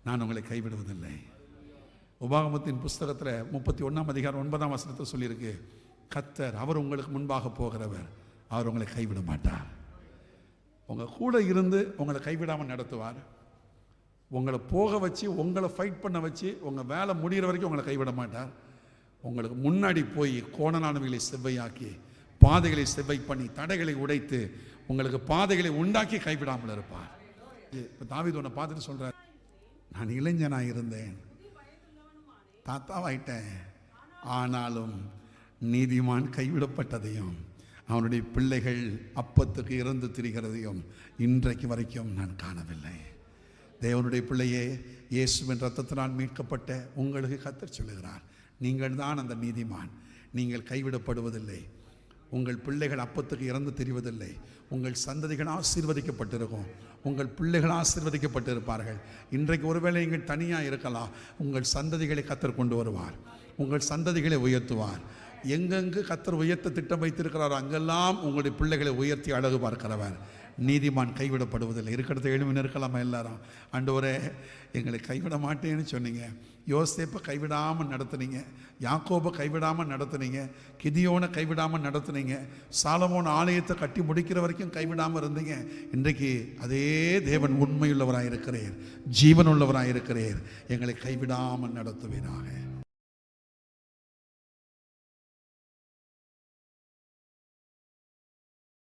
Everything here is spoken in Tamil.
நான் உங்களை கைவிடுவதில்லை. உபாகமத்தின் புஸ்தகத்தில் 31 அதிகாரம் 9 சொல்லியிருக்கு, கர்த்தர் அவர் உங்களுக்கு முன்பாக போகிறவர், அவர் உங்களை கைவிட மாட்டார். உங்கள் கூட இருந்து உங்களை கைவிடாமல் நடத்துவார். உங்களை போக வச்சு, உங்களை ஃபைட் பண்ண வச்சு, உங்கள் வேலை முடிகிற வரைக்கும் உங்களை கைவிட மாட்டார். உங்களுக்கு முன்னாடி போய் கோணலானவைகளை செவ்வையாக்கி, பாதைகளை செவ்வை பண்ணி, தடைகளை உடைத்து, உங்களுக்கு பாதைகளை உண்டாக்கி கைவிடாமல் இருப்பார். இப்போ தாவீது உன்னை பார்த்துட்டு சொல்கிறார், நான் இளைஞனாக இருந்தேன், தாத்தாவாயிட்டேன், ஆனாலும் நீதிமான் கைவிடப்பட்டதையும் அவனுடைய பிள்ளைகள் அப்பத்துக்கு இறந்து திரிகிறதையும் இன்றைக்கு வரைக்கும் நான் காணவில்லை. தேவனுடைய பிள்ளையே, இயேசுவின் இரத்தத்தினால் மீட்கப்பட்ட உங்களுக்கு கர்த்தர் சொல்லுகிறார், நீங்கள் தான் அந்த நீதிமான். நீங்கள் கைவிடப்படுவதில்லை. உங்கள் பிள்ளைகள் அப்பத்துக்கு இறந்து திரிவதில்லை. உங்கள் சந்ததிகள் ஆசீர்வதிக்கப்பட்டிருக்கும். உங்கள் பிள்ளைகள் ஆசீர்வதிக்கப்பட்டிருப்பார்கள். இன்றைக்கு ஒருவேளை நீங்கள் தனியாக இருக்கலாம், உங்கள் சந்ததிகளை கர்த்தர் கொண்டு வருவார். உங்கள் சந்ததிகளை உயர்த்துவார். எங்கெங்கு கர்த்தர் உயர்த்த திட்டம் வைத்திருக்கிறாரோ அங்கெல்லாம் உங்களுடைய பிள்ளைகளை உயர்த்தி அழகு பார்க்கிறவர். நீதிமான் கைவிடப்படுவதில்லை. இருக்கிறத எழுமி நிற்கலாமா எல்லாரும்? ஆண்டவரே, எங்களை கைவிட மாட்டேன்னு சொன்னீங்க. யோசேப்பை கைவிடாமல் நடத்துனீங்க, யாக்கோபை கைவிடாமல் நடத்துனீங்க, கிதியோனை கைவிடாமல் நடத்துனீங்க, சாலமோன் ஆலயத்தை கட்டி முடிக்கிற வரைக்கும் கைவிடாமல் இருந்தீங்க. இன்றைக்கு அதே தேவன் உண்மையுள்ளவராக இருக்கிறீர், ஜீவன் உள்ளவராக இருக்கிறீர். எங்களை கைவிடாமல் நடத்துவீராக.